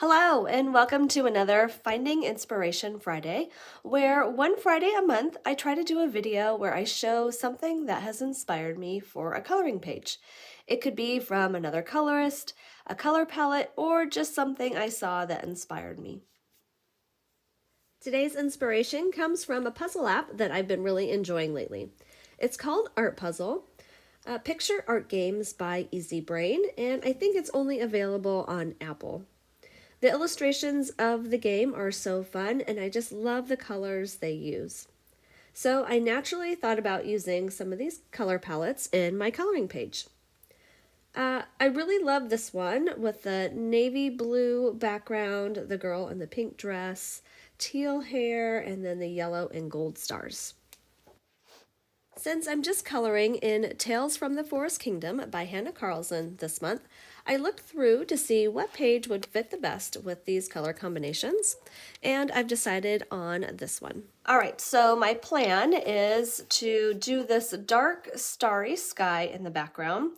Hello, and welcome to another Finding Inspiration Friday, where one Friday a month I try to do a video where I show something that has inspired me for a coloring page. It could be from another colorist, a color palette, or just something I saw that inspired me. Today's inspiration comes from a puzzle app that I've been really enjoying lately. It's called ArtPuzzle. Picture art games by Easy Brain, and I think it's only available on Apple. The illustrations of the game are so fun, and I just love the colors they use. So I naturally thought about using some of these color palettes in my coloring page. I really love this one with the navy blue background, the girl in the pink dress, teal hair, and then the yellow and gold stars. Since I'm just coloring in Tales from the Forest Kingdom by Hanna Karlzon this month, I looked through to see what page would fit the best with these color combinations, and I've decided on this one. All right, so my plan is to do this dark starry sky in the background,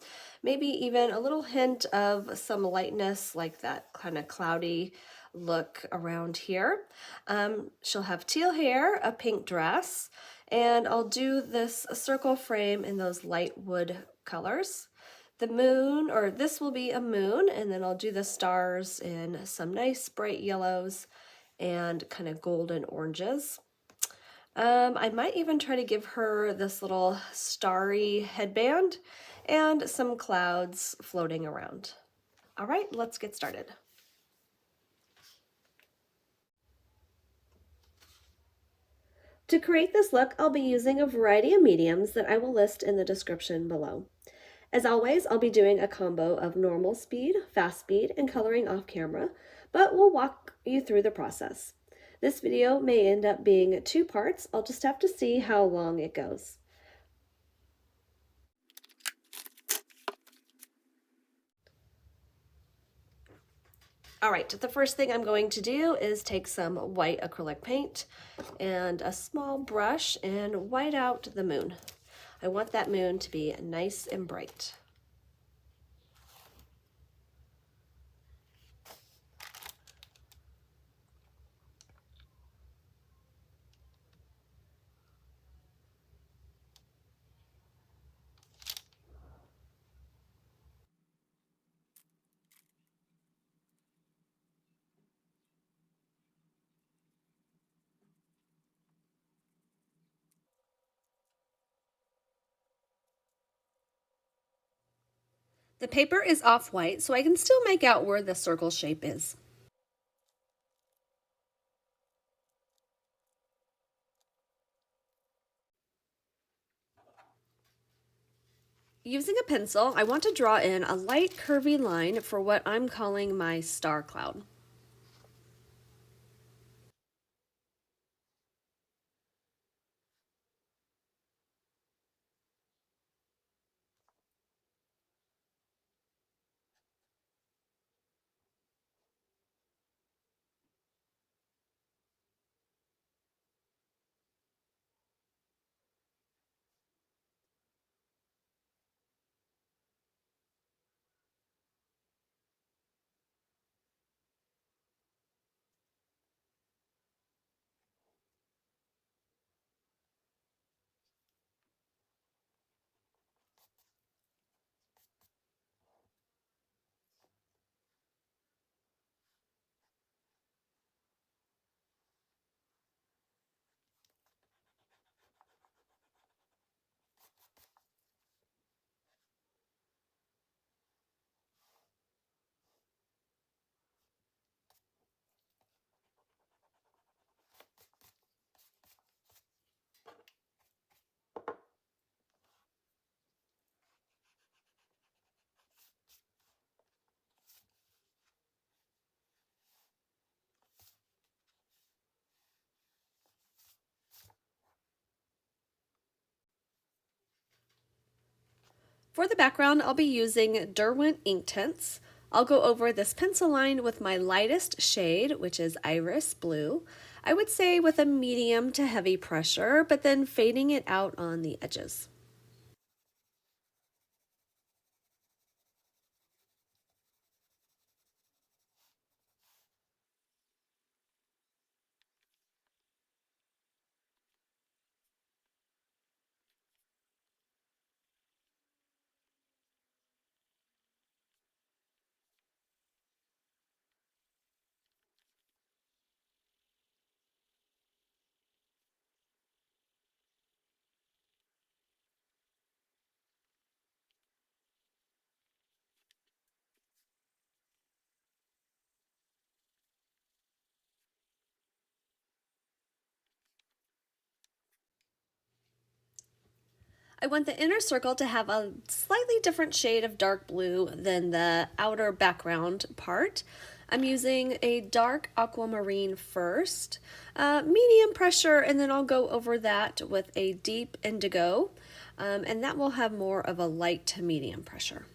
maybe even a little hint of some lightness like that kind of cloudy look around here. She'll have teal hair, a pink dress, and I'll do this circle frame in those light wood colors. The moon, or this will be a moon, and then I'll do the stars in some nice bright yellows and kind of golden oranges. I might even try to give her this little starry headband and some clouds floating around. All right, let's get started. To create this look, I'll be using a variety of mediums that I will list in the description below. As always, I'll be doing a combo of normal speed, fast speed, and coloring off camera, but we'll walk you through the process. This video may end up being 2 parts. I'll just have to see how long it goes. All right, the first thing I'm going to do is take some white acrylic paint and a small brush and white out the moon. I want that moon to be nice and bright. The paper is off-white, so I can still make out where the circle shape is. Using a pencil, I want to draw in a light curvy line for what I'm calling my star cloud. For the background, I'll be using Derwent Inktense. I'll go over this pencil line with my lightest shade, which is Iris Blue. I would say with a medium to heavy pressure, but then fading it out on the edges. I want the inner circle to have a slightly different shade of dark blue than the outer background part. I'm using a dark aquamarine first, medium pressure, and then I'll go over that with a deep indigo, and that will have more of a light to medium pressure.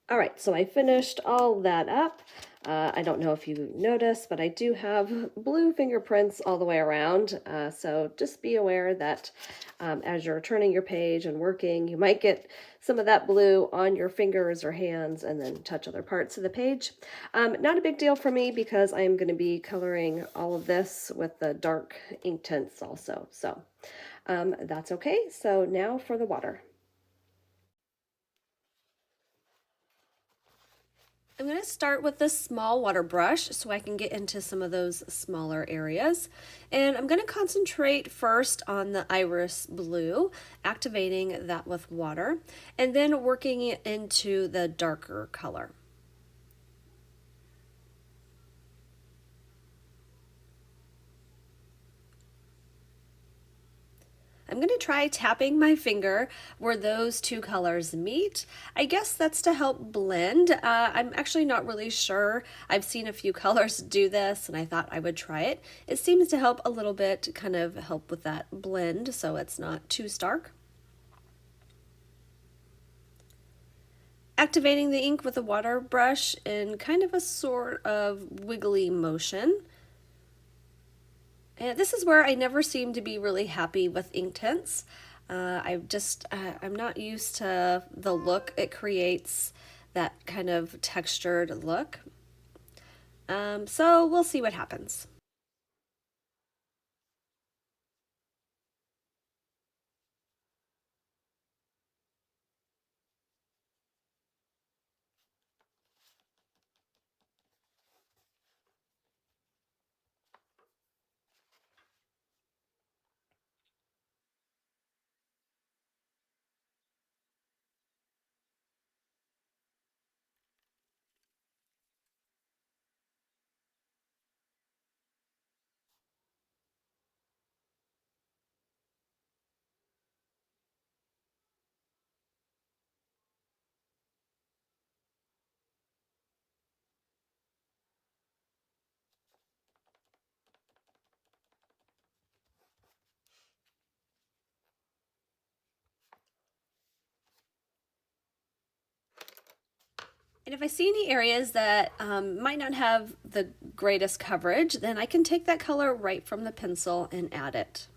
All right, so I finished all that up. I don't know if you noticed, but I do have blue fingerprints all the way around. So just be aware that as you're turning your page and working, you might get some of that blue on your fingers or hands and then touch other parts of the page. Not a big deal for me because I'm going to be coloring all of this with the dark Inktense also. So that's okay. So now for the water. I'm going to start with this small water brush so I can get into some of those smaller areas. And I'm going to concentrate first on the iris blue, activating that with water, and then working it into the darker color. I'm going to try tapping my finger where those two colors meet. I guess that's to help blend. I'm actually not really sure. I've seen a few colors do this and I thought I would try it. It seems to help a little bit, kind of help with that blend so it's not too stark. Activating the ink with a water brush in kind of a sort of wiggly motion. And this is where I never seem to be really happy with Inktense. I'm not used to the look it creates, that kind of textured look. So we'll see what happens. And if I see any areas that might not have the greatest coverage, then I can take that color right from the pencil and add it.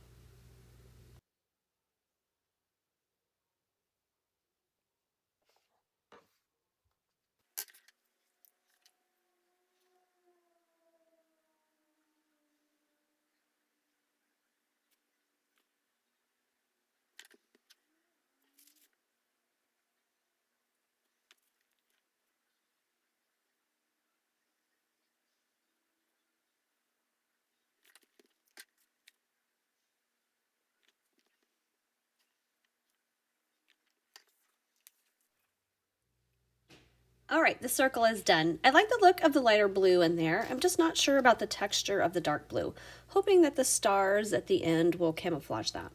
All right, the circle is done. I like the look of the lighter blue in there. I'm just not sure about the texture of the dark blue, hoping that the stars at the end will camouflage that.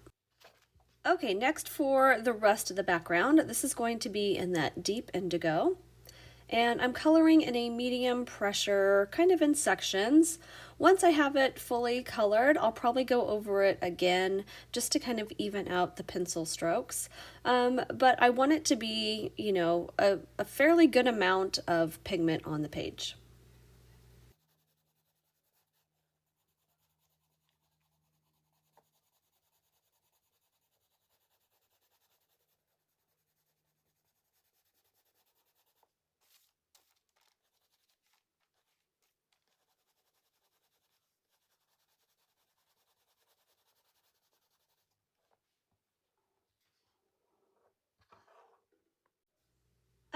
Okay, next for the rest of the background, this is going to be in that deep indigo. And I'm coloring in a medium pressure, kind of in sections. Once I have it fully colored, I'll probably go over it again just to kind of even out the pencil strokes. But I want it to be, you know, a fairly good amount of pigment on the page.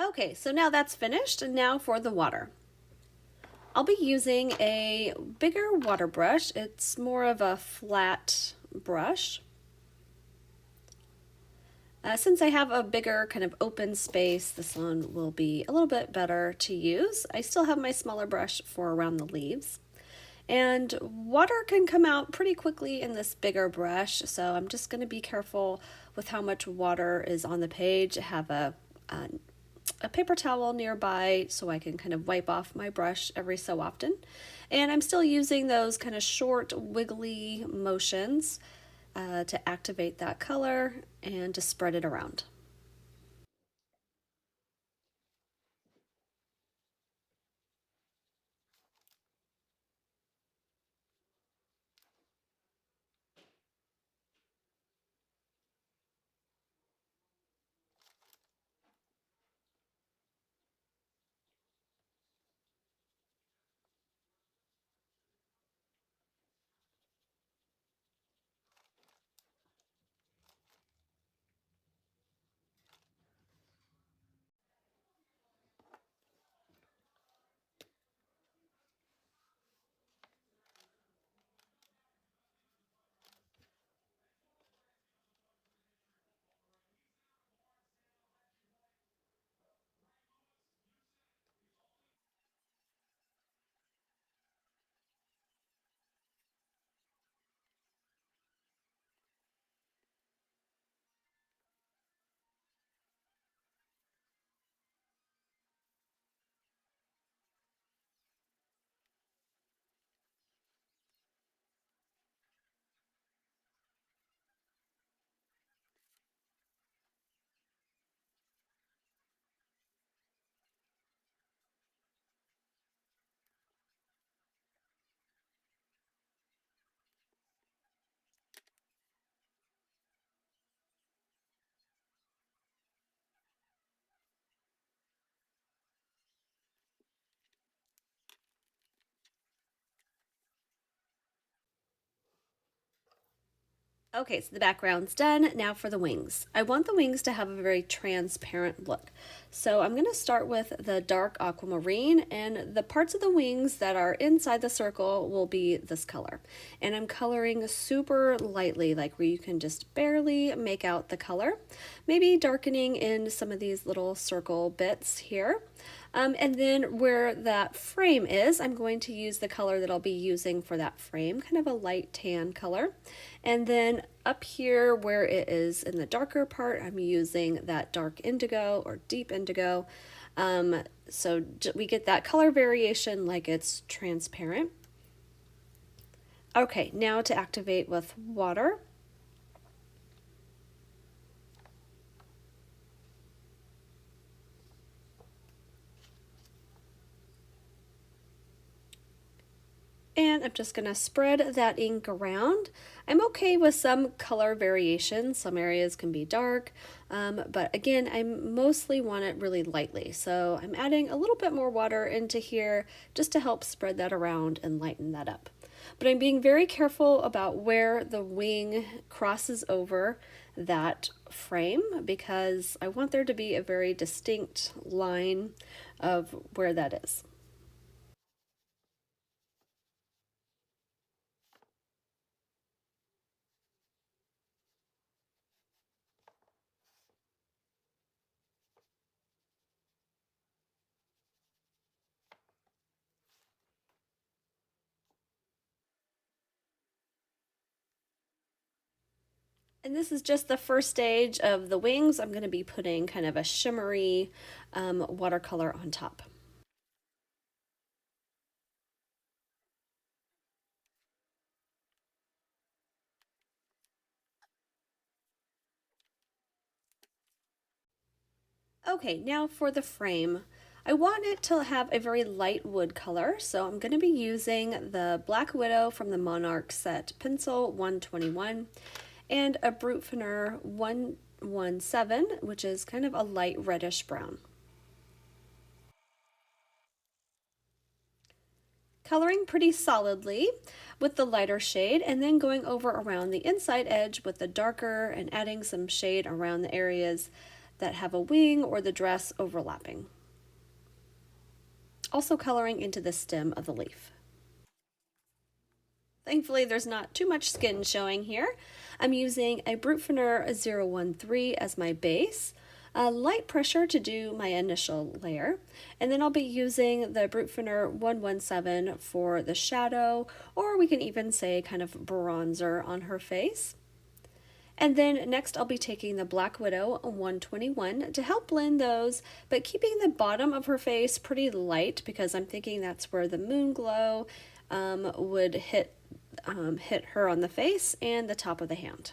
Okay, so now that's finished, and now for the water. I'll be using a bigger water brush. It's more of a flat brush. Since I have a bigger kind of open space, this one will be a little bit better to use. I still have my smaller brush for around the leaves. And water can come out pretty quickly in this bigger brush, so I'm just going to be careful with how much water is on the page. I have a paper towel nearby so I can kind of wipe off my brush every so often. And I'm still using those kind of short wiggly motions to activate that color and to spread it around. Okay, so the background's done. Now for the wings. I want the wings to have a very transparent look. So I'm going to start with the dark aquamarine, and the parts of the wings that are inside the circle will be this color. And I'm coloring super lightly, like where you can just barely make out the color. Maybe darkening in some of these little circle bits here. And then where that frame is, I'm going to use the color that I'll be using for that frame, kind of a light tan color. And then up here where it is in the darker part, I'm using that dark indigo or deep indigo. So we get that color variation like it's transparent. Okay, now to activate with water. And I'm just going to spread that ink around. I'm okay with some color variation. Some areas can be dark, but again, I mostly want it really lightly. So I'm adding a little bit more water into here just to help spread that around and lighten that up. But I'm being very careful about where the wing crosses over that frame because I want there to be a very distinct line of where that is. And this is just the first stage of the wings. I'm going to be putting kind of a shimmery watercolor on top. Okay, now for the frame. I want it to have a very light wood color, so I'm going to be using the Black Widow from the Monarch set pencil 121 and a Brutfurner 117, which is kind of a light reddish brown. Coloring pretty solidly with the lighter shade and then going over around the inside edge with the darker and adding some shade around the areas that have a wing or the dress overlapping. Also coloring into the stem of the leaf. Thankfully, there's not too much skin showing here. I'm using a Brutfurner 013 as my base, light pressure to do my initial layer, and then I'll be using the Brutfurner 117 for the shadow, or we can even say kind of bronzer on her face. And then next I'll be taking the Black Widow 121 to help blend those, but keeping the bottom of her face pretty light because I'm thinking that's where the moon glow would hit her on the face and the top of the hand.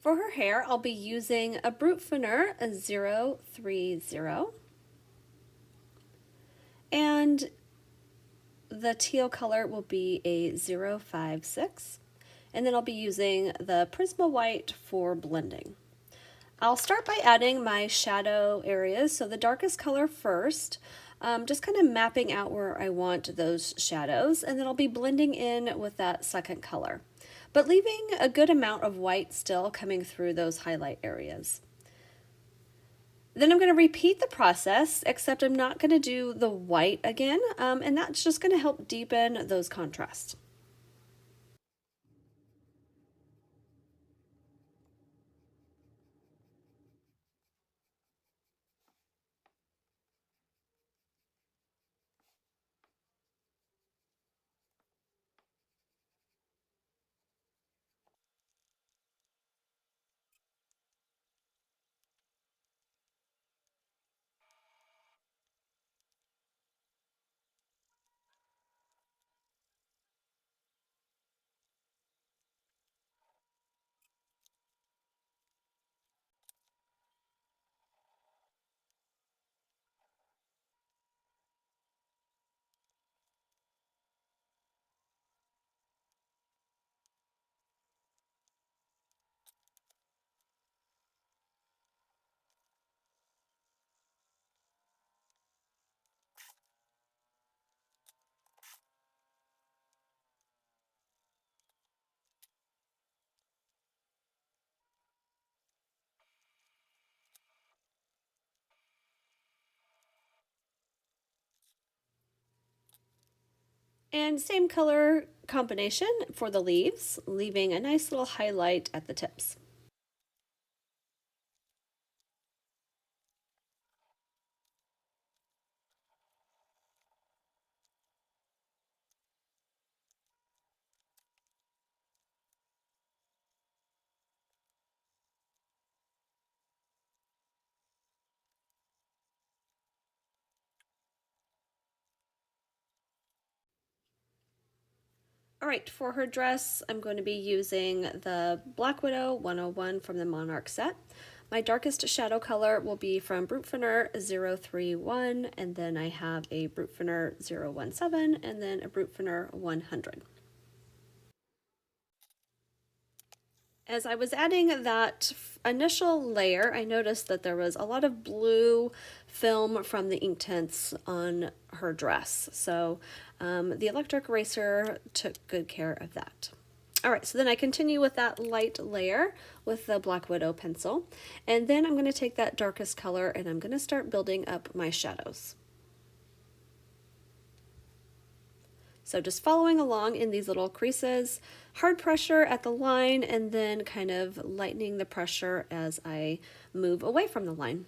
For her hair, I'll be using a Brutfurner 030, and the teal color will be a 056, and then I'll be using the Prisma White for blending. I'll start by adding my shadow areas, so the darkest color first, just kind of mapping out where I want those shadows, and then I'll be blending in with that second color, but leaving a good amount of white still coming through those highlight areas. Then I'm going to repeat the process, except I'm not going to do the white again, and that's just going to help deepen those contrasts. And same color combination for the leaves, leaving a nice little highlight at the tips. All right, for her dress, I'm going to be using the Black Widow 101 from the Monarch set. My darkest shadow color will be from Brutfurner 031, and then I have a Brutfurner 017, and then a Brutfurner 100. As I was adding that initial layer, I noticed that there was a lot of blue film from the Inktense on her dress. So the electric eraser took good care of that. All right, so then I continue with that light layer with the Black Widow pencil. And then I'm going to take that darkest color and I'm going to start building up my shadows. So just following along in these little creases, hard pressure at the line, and then kind of lightening the pressure as I move away from the line.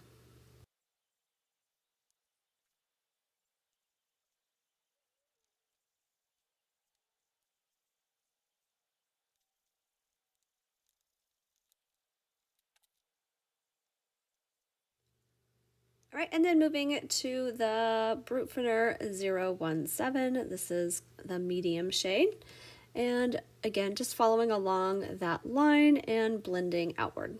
All right, and then moving to the Brutfurner 017. This is the medium shade. And again, just following along that line and blending outward.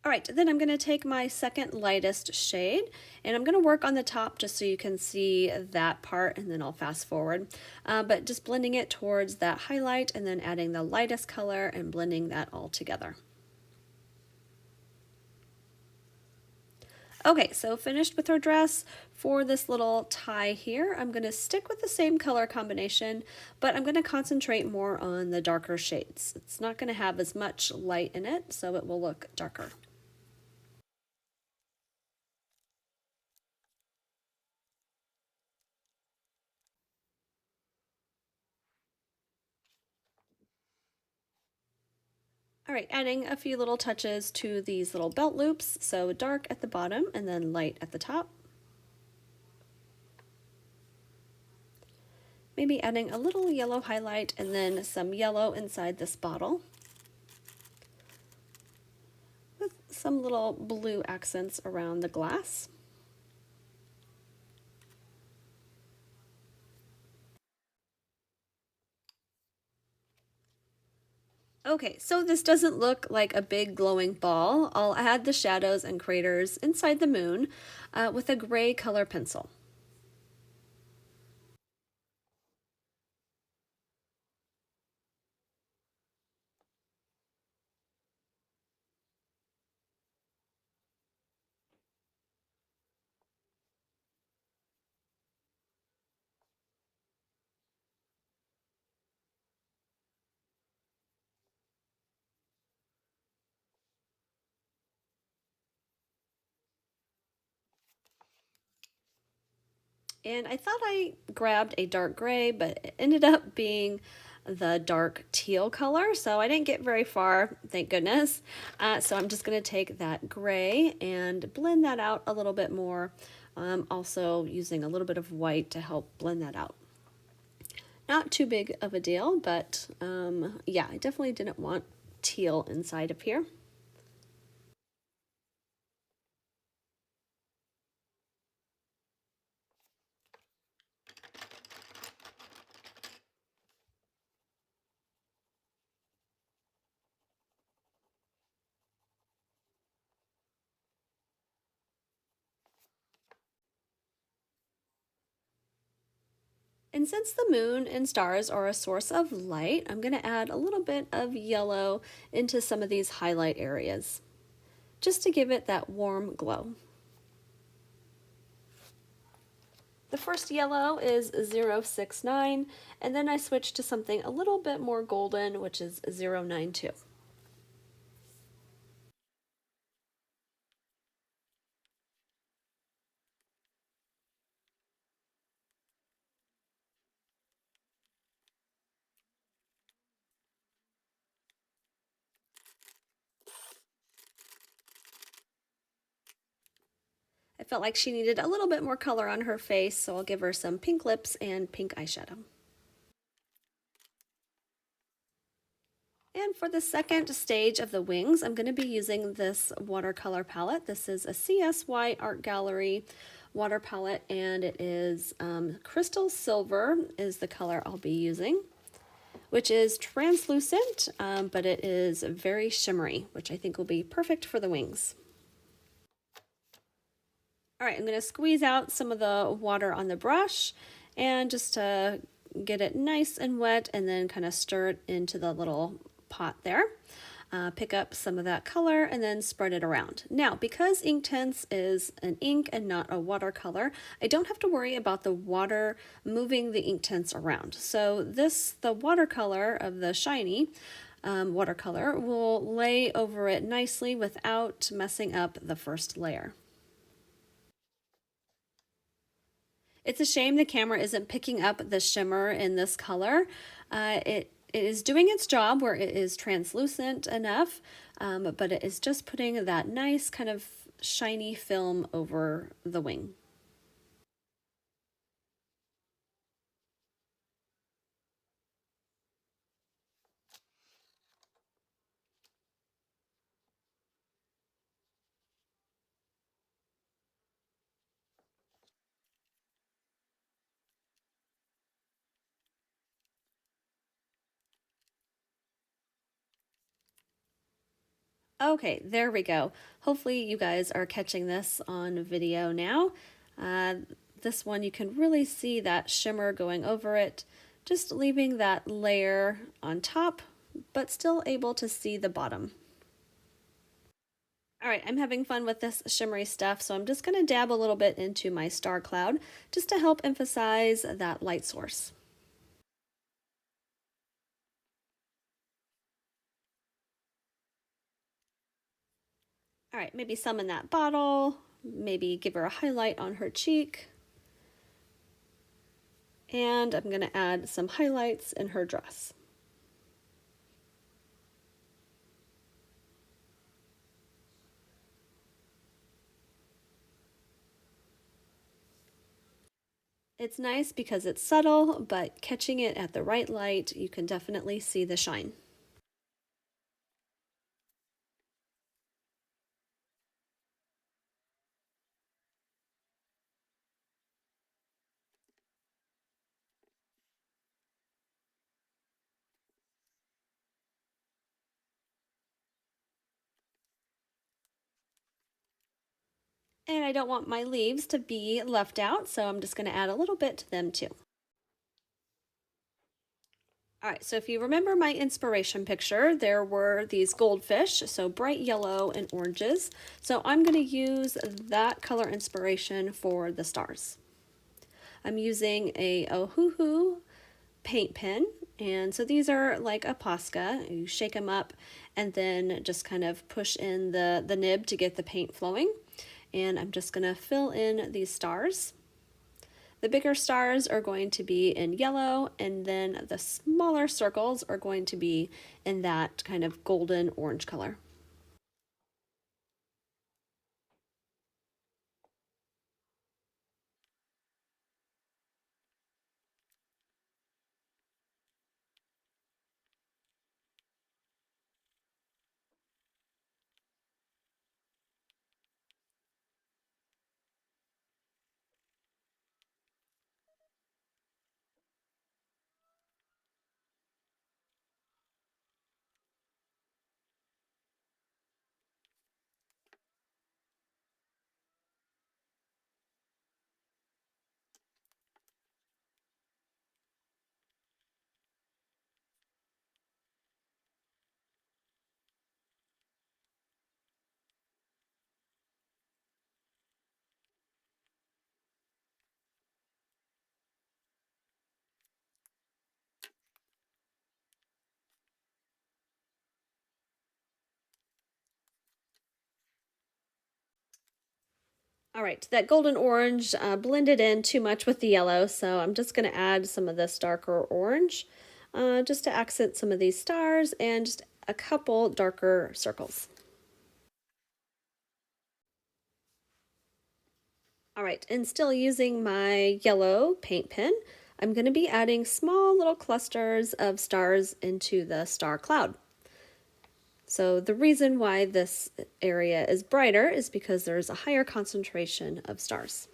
All right, then I'm going to take my second lightest shade and I'm going to work on the top just so you can see that part, and then I'll fast forward. But just blending it towards that highlight and then adding the lightest color and blending that all together. Okay, so finished with her dress. For this little tie here, I'm going to stick with the same color combination, but I'm going to concentrate more on the darker shades. It's not going to have as much light in it, so it will look darker. All right, adding a few little touches to these little belt loops, so dark at the bottom and then light at the top. Maybe adding a little yellow highlight and then some yellow inside this bottle, with some little blue accents around the glass. Okay, so this doesn't look like a big glowing ball. I'll add the shadows and craters inside the moon with a gray color pencil. And I thought I grabbed a dark gray, but it ended up being the dark teal color, so I didn't get very far, thank goodness. So I'm just going to take that gray and blend that out a little bit more, also using a little bit of white to help blend that out. Not too big of a deal, but yeah, I definitely didn't want teal inside of here. And since the moon and stars are a source of light, I'm going to add a little bit of yellow into some of these highlight areas, just to give it that warm glow. The first yellow is 069, and then I switch to something a little bit more golden, which is 092. I felt like she needed a little bit more color on her face, so I'll give her some pink lips and pink eyeshadow. And for the second stage of the wings, I'm going to be using this watercolor palette. This is a CSY Art Gallery water palette, and it is Crystal Silver is the color I'll be using, which is translucent, but it is very shimmery, which I think will be perfect for the wings. All right, I'm going to squeeze out some of the water on the brush and just to get it nice and wet, and then kind of stir it into the little pot there. Pick up some of that color and then spread it around. Now, because Inktense is an ink and not a watercolor, I don't have to worry about the water moving the Inktense around. So the watercolor of the shiny watercolor will lay over it nicely without messing up the first layer. It's a shame the camera isn't picking up the shimmer in this color. It is doing its job where it is translucent enough, but it is just putting that nice kind of shiny film over the wing. Okay, there we go. Hopefully you guys are catching this on video now. This one you can really see that shimmer going over it, just leaving that layer on top, but still able to see the bottom. All right, I'm having fun with this shimmery stuff, so I'm just going to dab a little bit into my star cloud just to help emphasize that light source. All right, maybe some in that bottle, maybe give her a highlight on her cheek. And I'm going to add some highlights in her dress. It's nice because it's subtle, but catching it at the right light, you can definitely see the shine. And I don't want my leaves to be left out, so I'm just going to add a little bit to them too. All right, so if you remember my inspiration picture, there were these goldfish, so bright yellow and oranges. So I'm going to use that color inspiration for the stars. I'm using a Ohuhu paint pen, and so these are like a Posca. You shake them up and then just kind of push in the nib to get the paint flowing. And I'm just going to fill in these stars. The bigger stars are going to be in yellow, and then the smaller circles are going to be in that kind of golden orange color. All right, that golden orange blended in too much with the yellow, so I'm just going to add some of this darker orange just to accent some of these stars and just a couple darker circles. All right, and still using my yellow paint pen, I'm going to be adding small little clusters of stars into the star cloud. So the reason why this area is brighter is because there's a higher concentration of stars.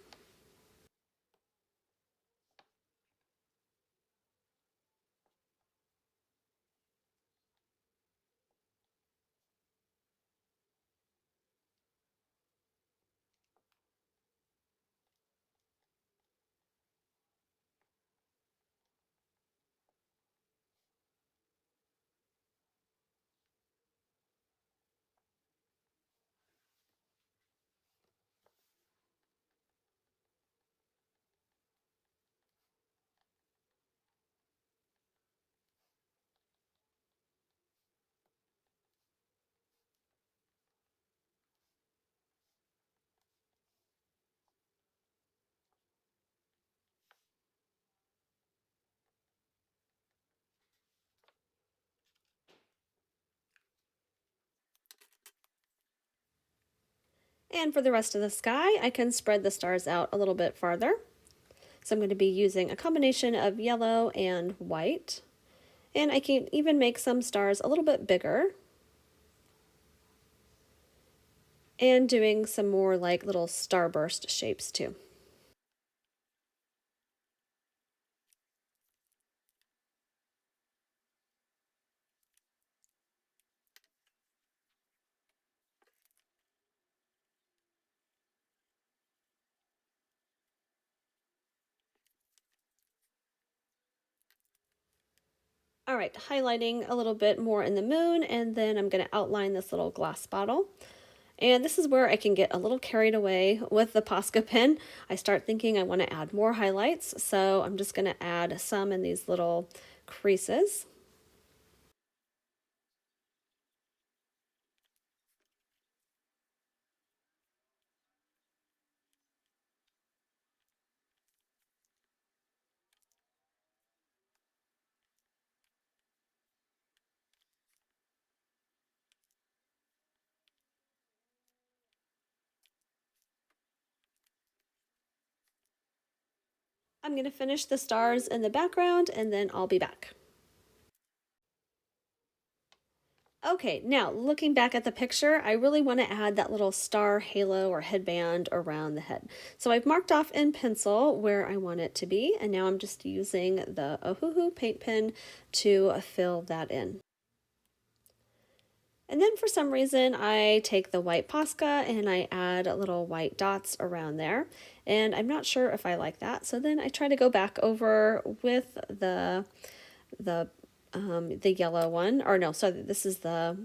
And for the rest of the sky, I can spread the stars out a little bit farther. So I'm going to be using a combination of yellow and white. And I can even make some stars a little bit bigger. And doing some more like little starburst shapes too. All right, highlighting a little bit more in the moon, and then I'm going to outline this little glass bottle. And this is where I can get a little carried away with the Posca pen. I start thinking I want to add more highlights, so I'm just going to add some in these little creases. I'm going to finish the stars in the background, and then I'll be back. Okay, now looking back at the picture, I really want to add that little star halo or headband around the head. So I've marked off in pencil where I want it to be, and now I'm just using the Ohuhu paint pen to fill that in. And then for some reason, I take the white Posca and I add little white dots around there. And I'm not sure if I like that. So then I try to go back over with the yellow one, or no, so this is the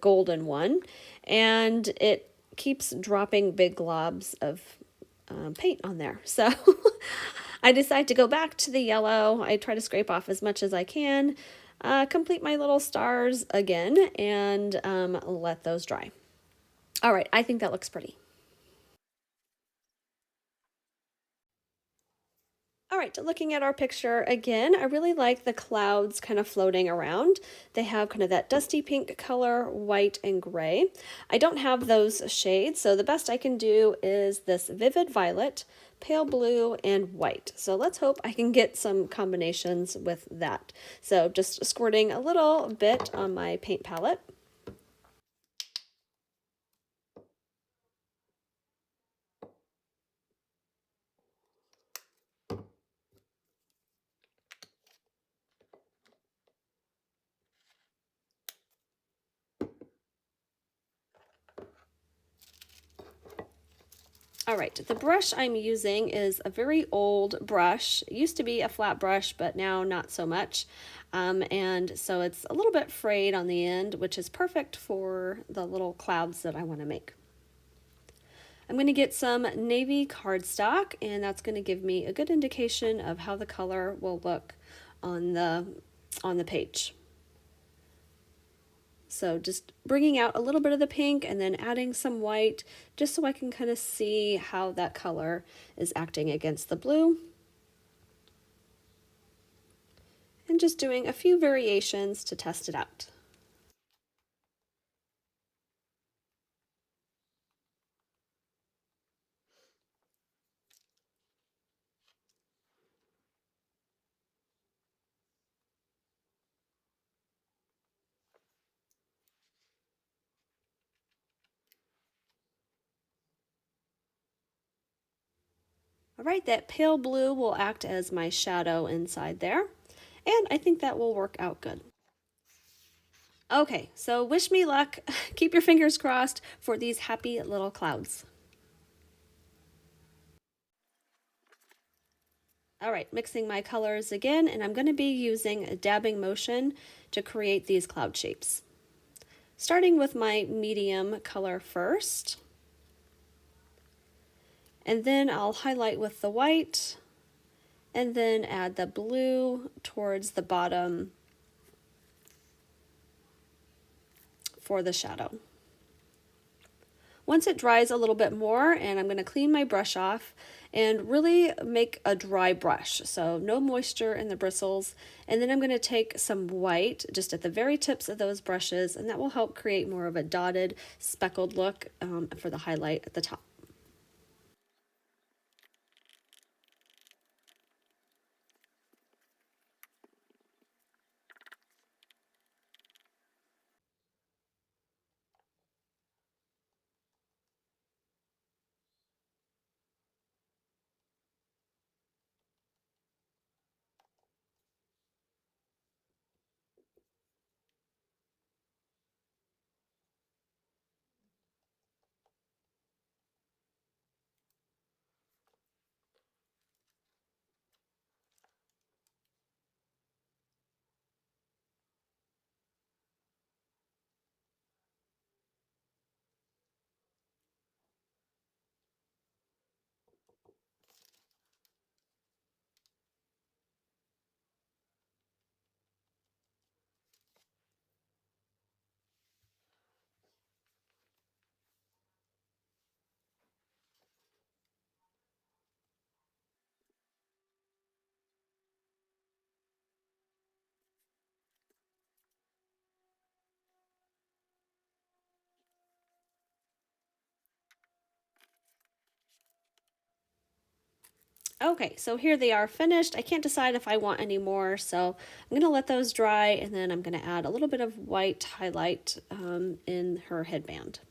golden one, and it keeps dropping big globs of paint on there. So I decide to go back to the yellow. I try to scrape off as much as I can, complete my little stars again, and let those dry. All right, I think that looks pretty. All right, looking at our picture again, I really like the clouds kind of floating around. They have kind of that dusty pink color, white and gray. I don't have those shades, so the best I can do is this vivid violet, pale blue, and white. So let's hope I can get some combinations with that. So just squirting a little bit on my paint palette. All right, the brush I'm using is a very old brush. It used to be a flat brush, but now not so much. And so it's a little bit frayed on the end, which is perfect for the little clouds that I want to make. I'm going to get some navy cardstock, and that's going to give me a good indication of how the color will look on the page. So just bringing out a little bit of the pink and then adding some white just so I can kind of see how that color is acting against the blue. And just doing a few variations to test it out. All right, that pale blue will act as my shadow inside there, and I think that will work out good. Okay, so wish me luck. Keep your fingers crossed for these happy little clouds. All right, mixing my colors again, and I'm going to be using a dabbing motion to create these cloud shapes. Starting with my medium color first, and then I'll highlight with the white, and then add the blue towards the bottom for the shadow. Once it dries a little bit more, and I'm going to clean my brush off and really make a dry brush, so no moisture in the bristles, and then I'm going to take some white just at the very tips of those brushes, and that will help create more of a dotted speckled look for the highlight at the top. Okay, so here they are finished. I can't decide if I want any more, so I'm gonna let those dry, and then I'm gonna add a little bit of white highlight in her headband.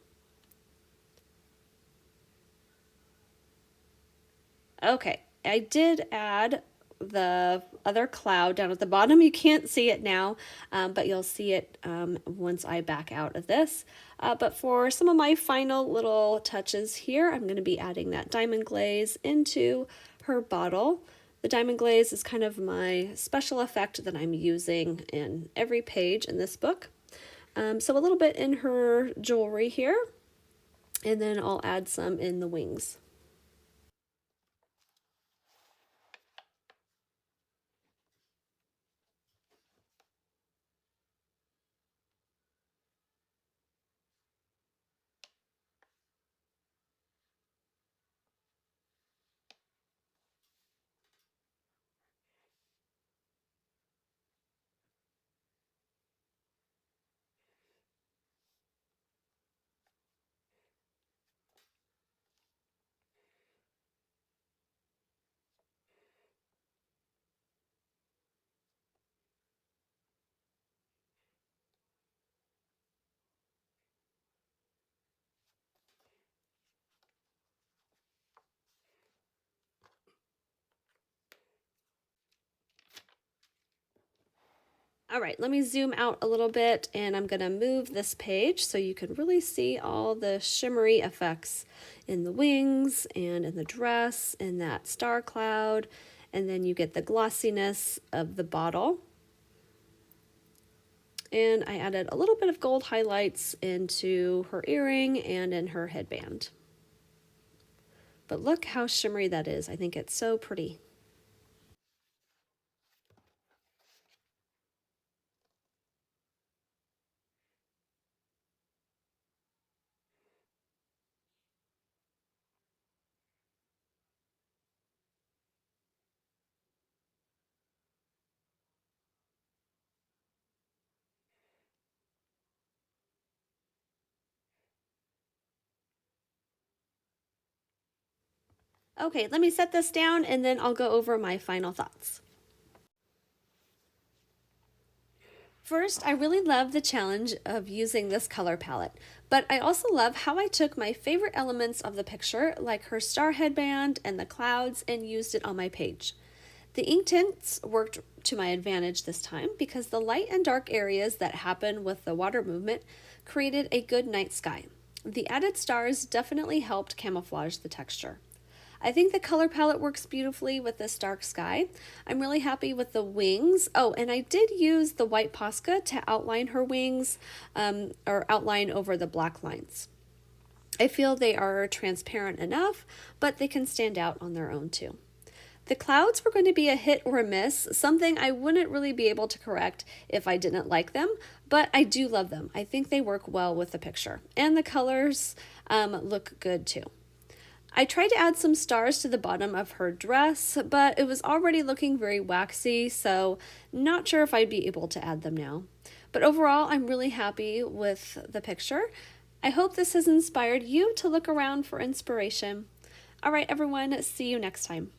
Okay, I did add the other cloud down at the bottom. You can't see it now, but you'll see it once I back out of this. But for some of my final little touches here, I'm going to be adding that diamond glaze into her bottle. The diamond glaze is kind of my special effect that I'm using in every page in this book. So a little bit in her jewelry here, and then I'll add some in the wings. All right, let me zoom out a little bit, and I'm gonna move this page so you can really see all the shimmery effects in the wings and in the dress and that star cloud, and then you get the glossiness of the bottle. And I added a little bit of gold highlights into her earring and in her headband. But look how shimmery that is. I think it's so pretty. Okay, let me set this down and then I'll go over my final thoughts. First, I really love the challenge of using this color palette, but I also love how I took my favorite elements of the picture, like her star headband and the clouds, and used it on my page. The Inktense worked to my advantage this time because the light and dark areas that happen with the water movement created a good night sky. The added stars definitely helped camouflage the texture. I think the color palette works beautifully with this dark sky. I'm really happy with the wings. Oh, and I did use the white Posca to outline her wings, or outline over the black lines. I feel they are transparent enough, but they can stand out on their own too. The clouds were going to be a hit or a miss, something I wouldn't really be able to correct if I didn't like them, but I do love them. I think they work well with the picture, and the colors look good too. I tried to add some stars to the bottom of her dress, but it was already looking very waxy, so not sure if I'd be able to add them now. But overall, I'm really happy with the picture. I hope this has inspired you to look around for inspiration. All right, everyone, see you next time.